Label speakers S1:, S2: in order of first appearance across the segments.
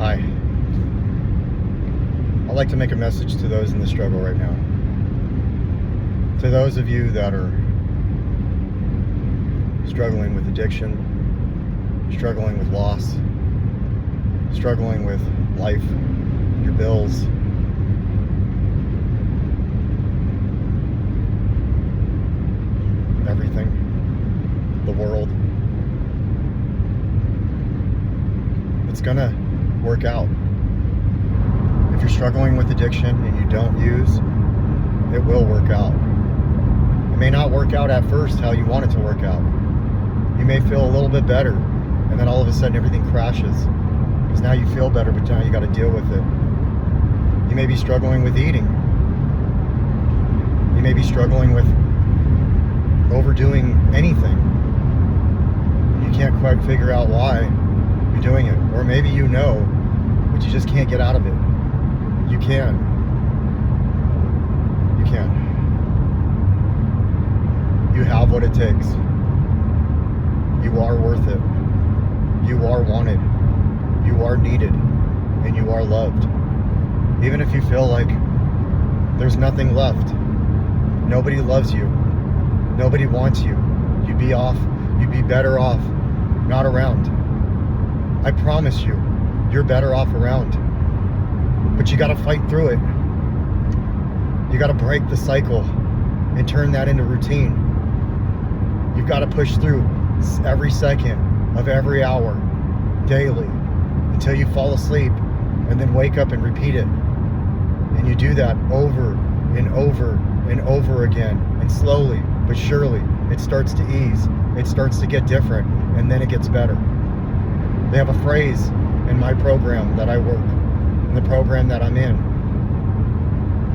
S1: Hi. I'd like to make a message to those in the struggle right now. To those of you that are struggling with addiction, struggling with loss, struggling with life, your bills, everything, the world. It's gonna work out. If you're struggling with addiction and you don't use, it will work out. It may not work out at first how you want it to work out. You may feel a little bit better, and then all of a sudden everything crashes. Because now you feel better, but now you got to deal with it. You may be struggling with eating. You may be struggling with overdoing anything. You can't quite figure out why you're doing it. Or maybe you know, but you just can't get out of it. You can. You can. You have what it takes. You are worth it. You are wanted. You are needed. And you are loved. Even if you feel like there's nothing left. Nobody loves you. Nobody wants you. You'd be better off not around. I promise you, you're better off around. But you gotta fight through it. You gotta break the cycle and turn that into routine. You've gotta push through every second of every hour, daily, until you fall asleep and then wake up and repeat it. And you do that over and over and over again. And slowly but surely, it starts to ease. It starts to get different, and then it gets better. They have a phrase in my program that I work, in the program that I'm in.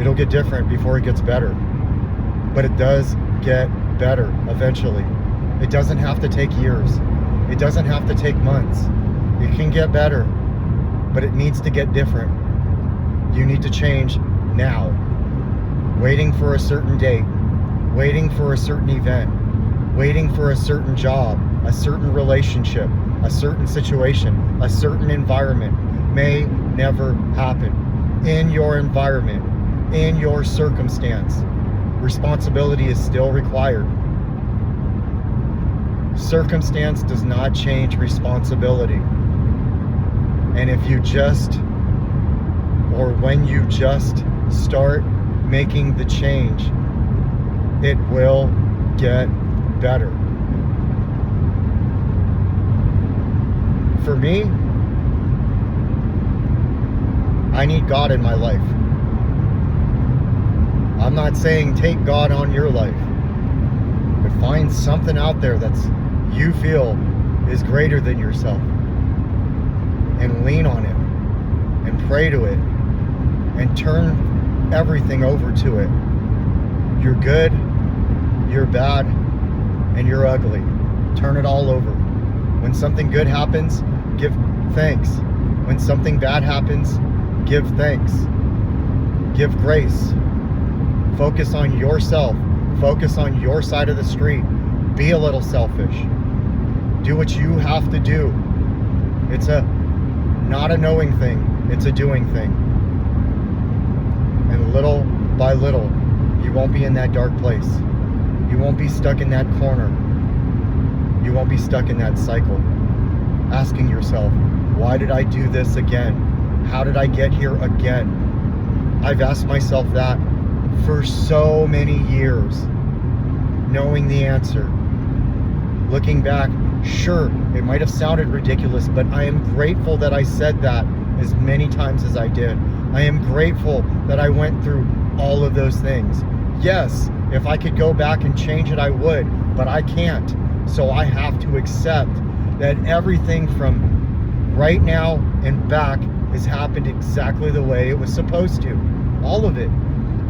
S1: It'll get different before it gets better. But it does get better eventually. It doesn't have to take years. It doesn't have to take months. It can get better, but it needs to get different. You need to change now. Waiting for a certain date, waiting for a certain event, waiting for a certain job, a certain relationship, a certain situation, a certain environment may never happen. In your environment, in your circumstance, responsibility is still required. Circumstance does not change responsibility. And if you just, or when you just start making the change, it will get better. For me, I need God in my life. I'm not saying take God on your life, but find something out there that's you feel is greater than yourself, and lean on it, and pray to it, and turn everything over to it. You're good, you're bad, and you're ugly. Turn it all over. When something good happens, give thanks. When something bad happens, give thanks. Give grace. Focus on yourself. Focus on your side of the street. Be a little selfish. Do what you have to do. It's not a knowing thing, it's a doing thing. And little by little, you won't be in that dark place. You won't be stuck in that corner. You won't be stuck in that cycle. Asking yourself, why did I do this again? How did I get here again? I've asked myself that for so many years, knowing the answer. Looking back, sure, it might have sounded ridiculous, but I am grateful that I said that as many times as I did. I am grateful that I went through all of those things. Yes, if I could go back and change it, I would, but I can't. So I have to accept that everything from right now and back has happened exactly the way it was supposed to. All of it.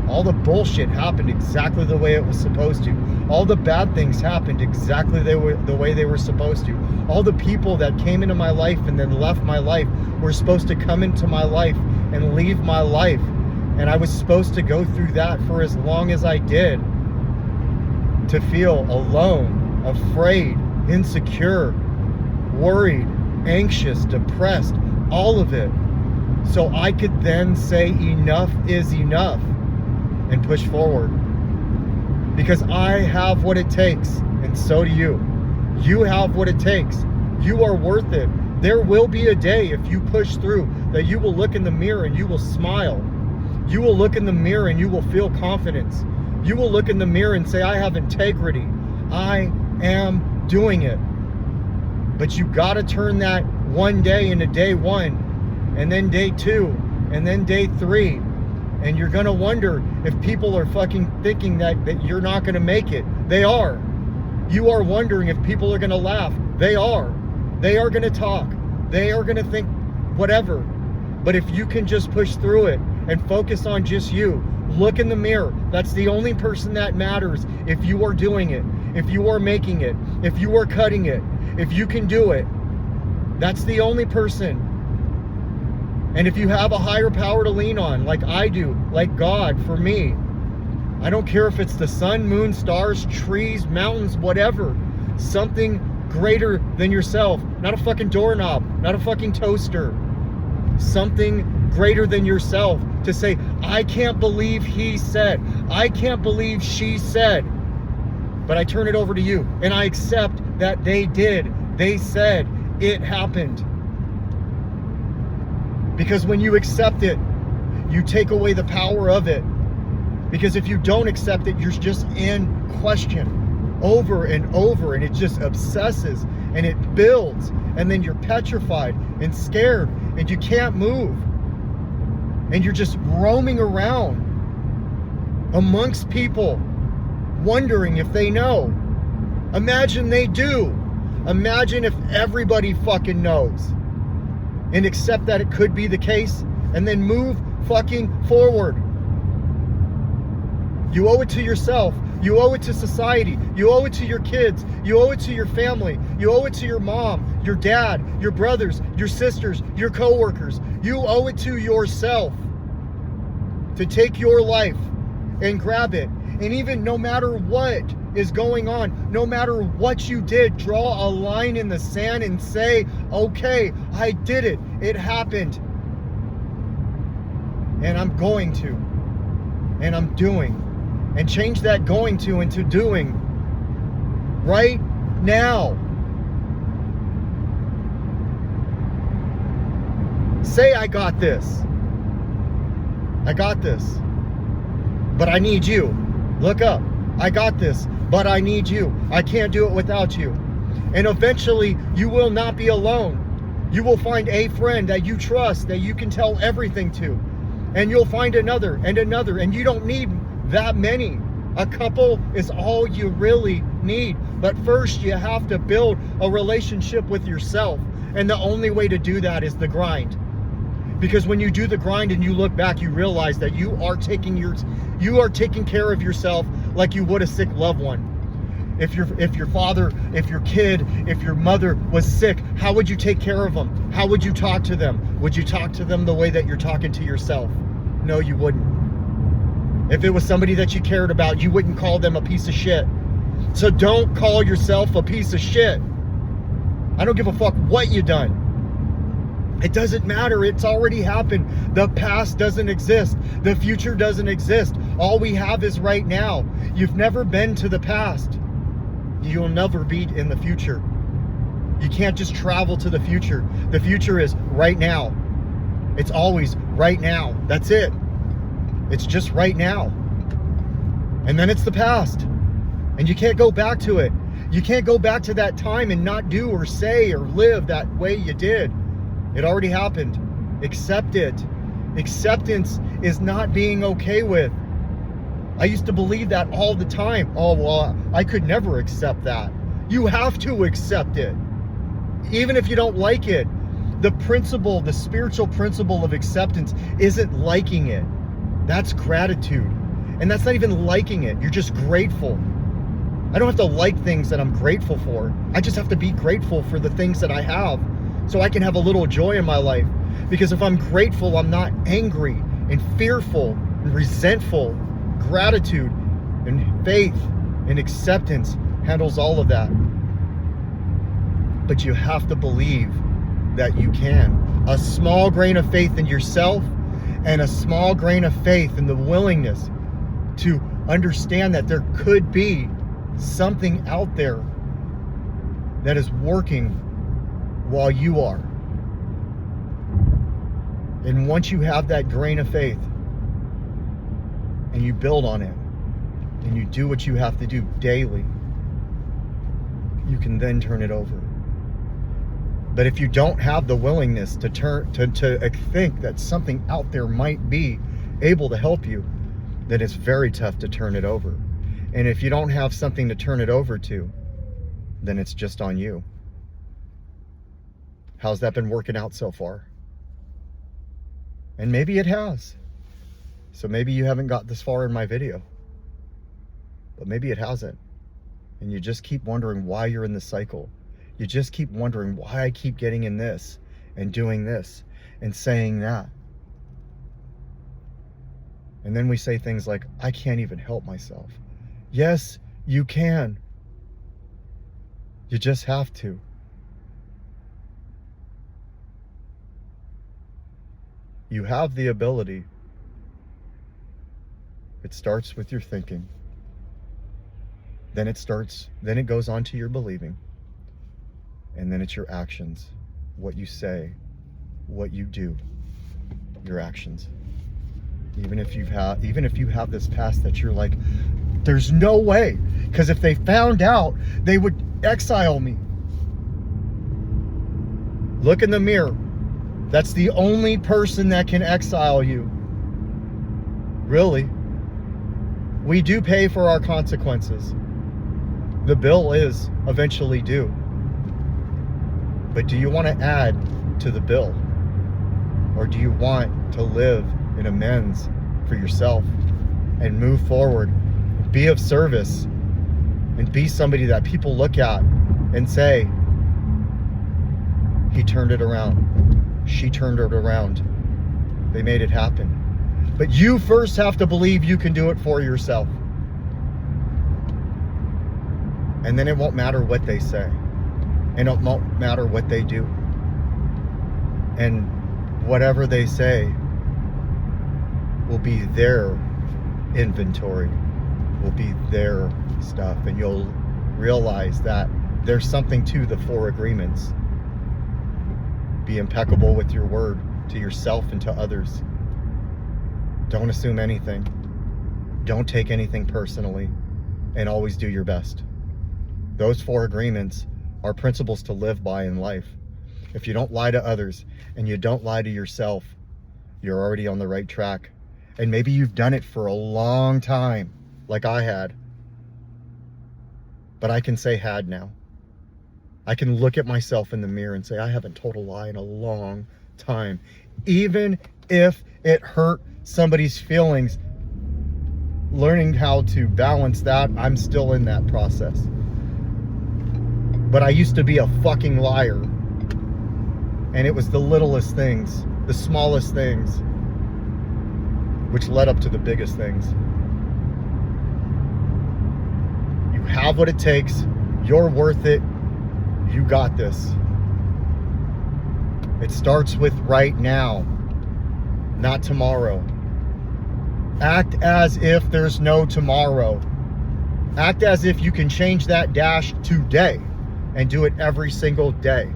S1: All the bullshit happened exactly the way it was supposed to. All the bad things happened exactly the way they were supposed to. All the people that came into my life and then left my life were supposed to come into my life and leave my life. And I was supposed to go through that for as long as I did. To feel alone, afraid, insecure, worried, anxious, depressed, all of it. so I could then say enough is enough and push forward. Because I have what it takes, and so do you. You have what it takes. You are worth it. There will be a day, if you push through, that you will look in the mirror and you will smile. You will look in the mirror and you will feel confidence. You will look in the mirror and say, I have integrity. I am doing it. But you got to turn that one day into day one, and then day two, and then day three. And you're going to wonder if people are fucking thinking that you're not going to make it. They are. You are wondering if people are going to laugh. They are. They are going to talk. They are going to think whatever. But if you can just push through it and focus on just you, look in the mirror. That's the only person that matters. If you are doing it, if you are making it, if you are cutting it, if you can do it, that's the only person. And if you have a higher power to lean on, like I do, like God for me, I don't care if it's the sun, moon, stars, trees, mountains, whatever, something greater than yourself. Not a fucking doorknob, not a fucking toaster. Something greater than yourself to say, I can't believe he said, I can't believe she said, but I turn it over to you and I accept that they did, they said, it happened. Because when you accept it, you take away the power of it. Because if you don't accept it, you're just in question over and over, and it just obsesses and it builds, and then you're petrified and scared and you can't move, and you're just roaming around amongst people wondering if they know. Imagine they do. Imagine if everybody fucking knows and accept that it could be the case, and then move fucking forward. You owe it to yourself. You owe it to society. You owe it to your kids. You owe it to your family. You owe it to your mom, your dad, your brothers, your sisters, your coworkers. You owe it to yourself to take your life and grab it. And even no matter what is going on, no matter what you did, draw a line in the sand and say, okay, I did it. It happened. And I'm going to. And I'm doing. And change that going to into doing right now. Say, I got this. I got this. But I need you. Look up. I got this, but I need you. I can't do it without you. And eventually, you will not be alone. You will find a friend that you trust, that you can tell everything to. And you'll find another and another. And you don't need that many. A couple is all you really need. But first, you have to build a relationship with yourself. And the only way to do that is the grind. Because when you do the grind and you look back, you realize that you are taking care of yourself like you would a sick loved one. If your father, if your kid, if your mother was sick, how would you take care of them? How would you talk to them? Would you talk to them the way that you're talking to yourself? No, you wouldn't. If it was somebody that you cared about, you wouldn't call them a piece of shit. So don't call yourself a piece of shit. I don't give a fuck what you done. It doesn't matter. It's already happened. The past doesn't exist. The future doesn't exist. All we have is right now. You've never been to the past. You'll never be in the future. You can't just travel to the future. The future is right now. It's always right now. That's it. It's just right now. And then it's the past. And you can't go back to it. You can't go back to that time and not do or say or live that way you did. It already happened. Accept it. Acceptance is not being okay with. I used to believe that all the time. Oh, well, I could never accept that. You have to accept it. Even if you don't like it. The principle, the spiritual principle of acceptance isn't liking it. That's gratitude. And that's not even liking it. You're just grateful. I don't have to like things that I'm grateful for. I just have to be grateful for the things that I have so I can have a little joy in my life. Because if I'm grateful, I'm not angry and fearful and resentful. Gratitude and faith and acceptance handles all of that. But you have to believe that you can. a small grain of faith in yourself and a small grain of faith in the willingness to understand that there could be something out there that is working while you are. And once you have that grain of faith and you build on it and you do what you have to do daily, you can then turn it over. But if you don't have the willingness to think that something out there might be able to help you, then it's very tough to turn it over. And if you don't have something to turn it over to, then it's just on you. How's that been working out so far? And maybe it has. So maybe you haven't got this far in my video. But maybe it hasn't. And you just keep wondering why you're in this cycle. You just keep wondering why I keep getting in this and doing this and saying that. And then we say things like, I can't even help myself. Yes, you can. You just have to. You have the ability. It starts with your thinking. Then it goes on to your believing. And then it's your actions, what you say, what you do, your actions. Even if you have this past that you're like, there's no way, because if they found out, they would exile me. Look in the mirror. That's the only person that can exile you. Really. We do pay for our consequences. The bill is eventually due. But do you want to add to the bill? Or do you want to live in amends for yourself and move forward, be of service, and be somebody that people look at and say, he turned it around, she turned it around, they made it happen. But you first have to believe you can do it for yourself. And then it won't matter what they say. And it won't matter what they do. And whatever they say will be their inventory, will be their stuff. And you'll realize that there's something to the 4 agreements. Be impeccable with your word to yourself and to others. Don't assume anything. Don't take anything personally. And always do your best. Those 4 agreements are principles to live by in life. If you don't lie to others and you don't lie to yourself, you're already on the right track. And maybe you've done it for a long time, like I had. But I can say had now. I can look at myself in the mirror and say, I haven't told a lie in a long time. Even if it hurt somebody's feelings, learning how to balance that, I'm still in that process. But I used to be a fucking liar. And it was the littlest things, the smallest things, which led up to the biggest things. You have what it takes. You're worth it. You got this. It starts with right now, not tomorrow. Act as if there's no tomorrow. Act as if you can change that dash today. And do it every single day.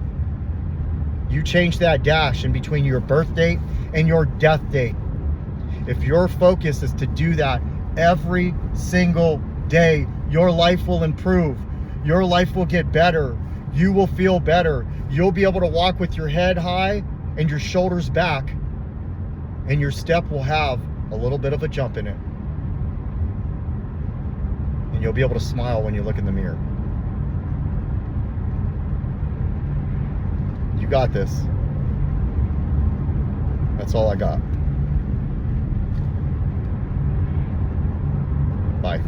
S1: You change that dash in between your birth date and your death date. If your focus is to do that every single day, your life will improve. Your life will get better. You will feel better. You'll be able to walk with your head high and your shoulders back. And your step will have a little bit of a jump in it. And you'll be able to smile when you look in the mirror. You got this. That's all I got. Bye.